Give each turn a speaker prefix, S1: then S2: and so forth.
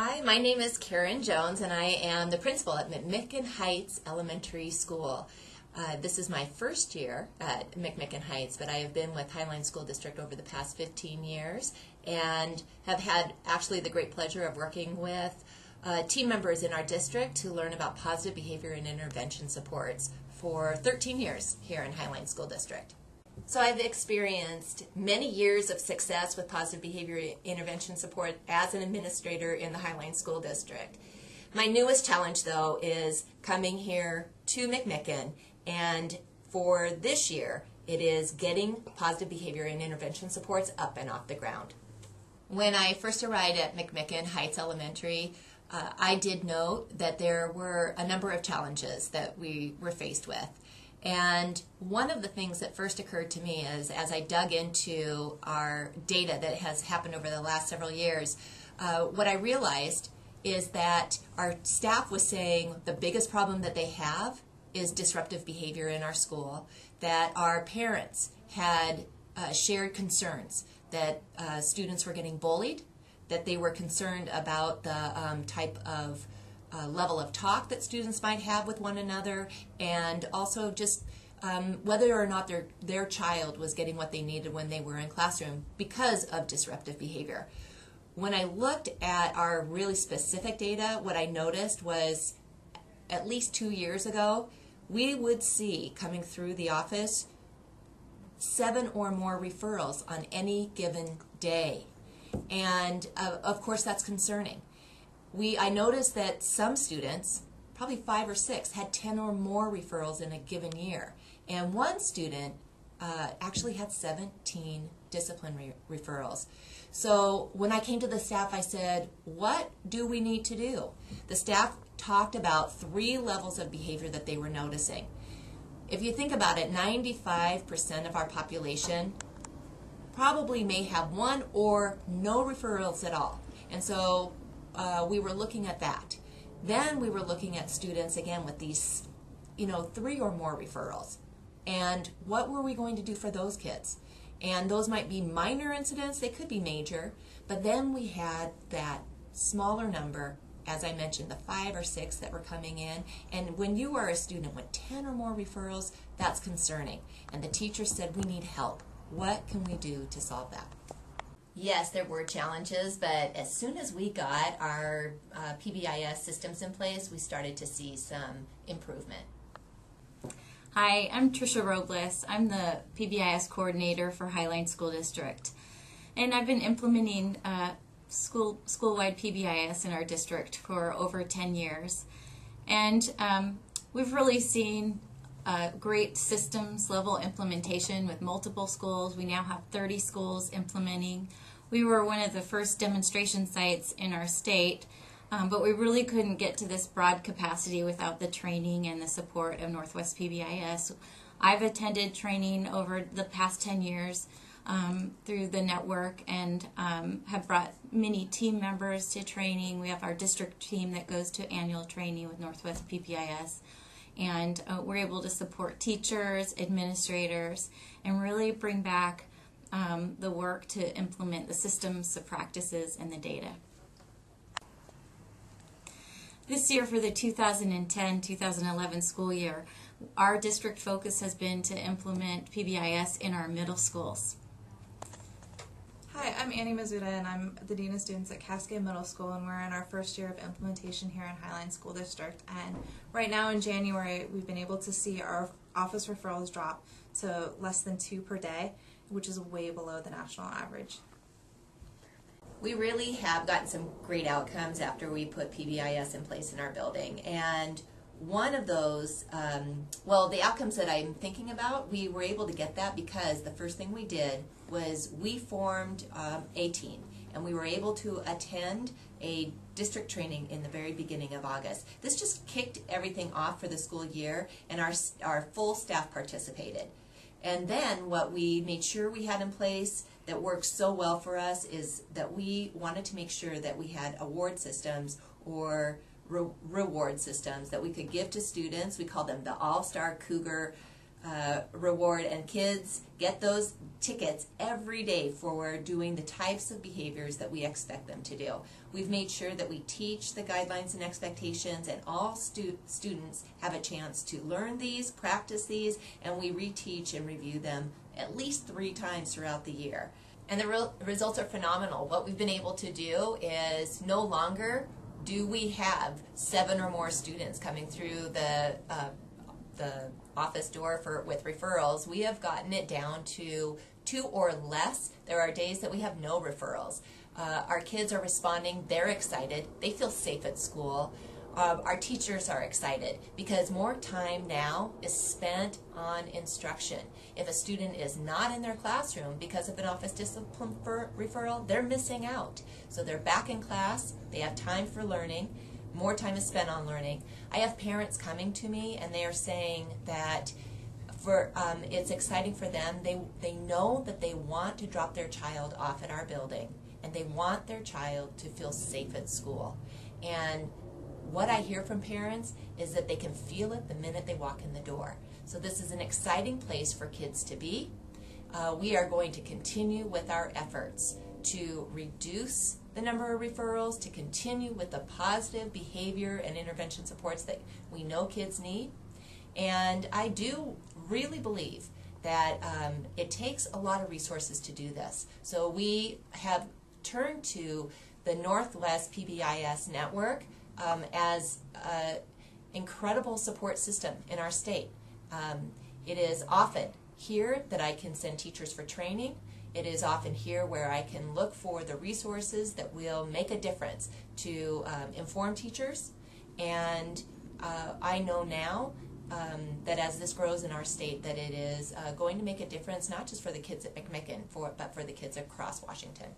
S1: Hi, my name is Karen Jones, and I am the principal at McMicken Elementary School. This is my first year at McMicken Heights, but I have been with Highline School District over the past 15 years and have had actually the great pleasure of working with team members in our district to learn about positive behavior and intervention supports for 13 years here in Highline School District. So I've experienced many years of success with positive behavior intervention support as an administrator in the Highline School District. My newest challenge, though, is coming here to McMicken, and for this year, it is getting positive behavior and intervention supports up and off the ground. When I first arrived at McMicken Heights Elementary, I did note that there were a number of challenges that we were faced with. And one of the things that first occurred to me is, as I dug into our data that has happened over the last several years, what I realized is that our staff was saying the biggest problem that they have is disruptive behavior in our school, that our parents had shared concerns that students were getting bullied, that they were concerned about the type of level of talk that students might have with one another, and also just whether or not their child was getting what they needed when they were in classroom because of disruptive behavior. When I looked at our really specific data, what I noticed was at least 2 years ago, we would see coming through the office 7 or more referrals on any given day. And of course that's concerning. I noticed that some students, probably 5 or 6, had 10 or more referrals in a given year. And one student actually had 17 discipline referrals. So when I came to the staff, I said, what do we need to do? The staff talked about 3 levels of behavior that they were noticing. If you think about it, 95% of our population probably may have 1 or no referrals at all. And so we were looking at that. Then we were looking at students again with these, 3 or more referrals. And what were we going to do for those kids? And those might be minor incidents, they could be major, but then we had that smaller number, as I mentioned, the 5 or 6 that were coming in. And when you are a student with 10 or more referrals, that's concerning. And the teacher said, we need help. What can we do to solve that? Yes, there were challenges, but as soon as we got our PBIS systems in place, we started to see some improvement.
S2: Hi, I'm Tricia Robles. I'm the PBIS coordinator for Highline School District. And I've been implementing school-wide PBIS in our district for over 10 years. And we've really seen great systems level implementation with multiple schools. We now have 30 schools implementing. We were one of the first demonstration sites in our state, but we really couldn't get to this broad capacity without the training and the support of Northwest PBIS. I've attended training over the past 10 years through the network and have brought many team members to training. We have our district team that goes to annual training with Northwest PBIS. And we're able to support teachers, administrators, and really bring back the work to implement the systems, the practices, and the data. This year for the 2010-2011 school year, our district focus has been to implement PBIS in our middle schools.
S3: Hi, I'm Annie Missoula, and I'm the Dean of Students at Cascade Middle School, and we're in our first year of implementation here in Highline School District. And right now in January, we've been able to see our office referrals drop to less than 2 per day, which is way below the national average.
S1: We really have gotten some great outcomes after we put PBIS in place in our building. And one of those, the outcomes that I'm thinking about, we were able to get that because the first thing we did was we formed a team, and we were able to attend a district training in the very beginning of August. This just kicked everything off for the school year, and our full staff participated. And then what we made sure we had in place that worked so well for us is that we wanted to make sure that we had award systems or reward systems that we could give to students. We call them the All-Star Cougar reward, and kids get those tickets every day for doing the types of behaviors that we expect them to do. We've made sure that we teach the guidelines and expectations, and all students have a chance to learn these, practice these, and we reteach and review them at least 3 times throughout the year. And the results are phenomenal. What we've been able to do is no longer do we have 7 or more students coming through the office door with referrals. We have gotten it down to 2 or less. There are days that we have no referrals. Our kids are responding. They're excited. They feel safe at school. Our teachers are excited because more time now is spent on instruction. If a student is not in their classroom because of an office discipline referral, they're missing out. So they're back in class. They have time for learning. More time is spent on learning. I have parents coming to me and they are saying that it's exciting for them. They know that they want to drop their child off at our building, and they want their child to feel safe at school. And what I hear from parents is that they can feel it the minute they walk in the door. So this is an exciting place for kids to be. We are going to continue with our efforts to reduce the number of referrals, to continue with the positive behavior and intervention supports that we know kids need. And I do really believe that it takes a lot of resources to do this. So we have turned to the Northwest PBIS network as an incredible support system in our state. It is often here that I can send teachers for training. It is often here where I can look for the resources that will make a difference to inform teachers. And I know now that as this grows in our state, that it is going to make a difference not just for the kids at McMicken, but for the kids across Washington.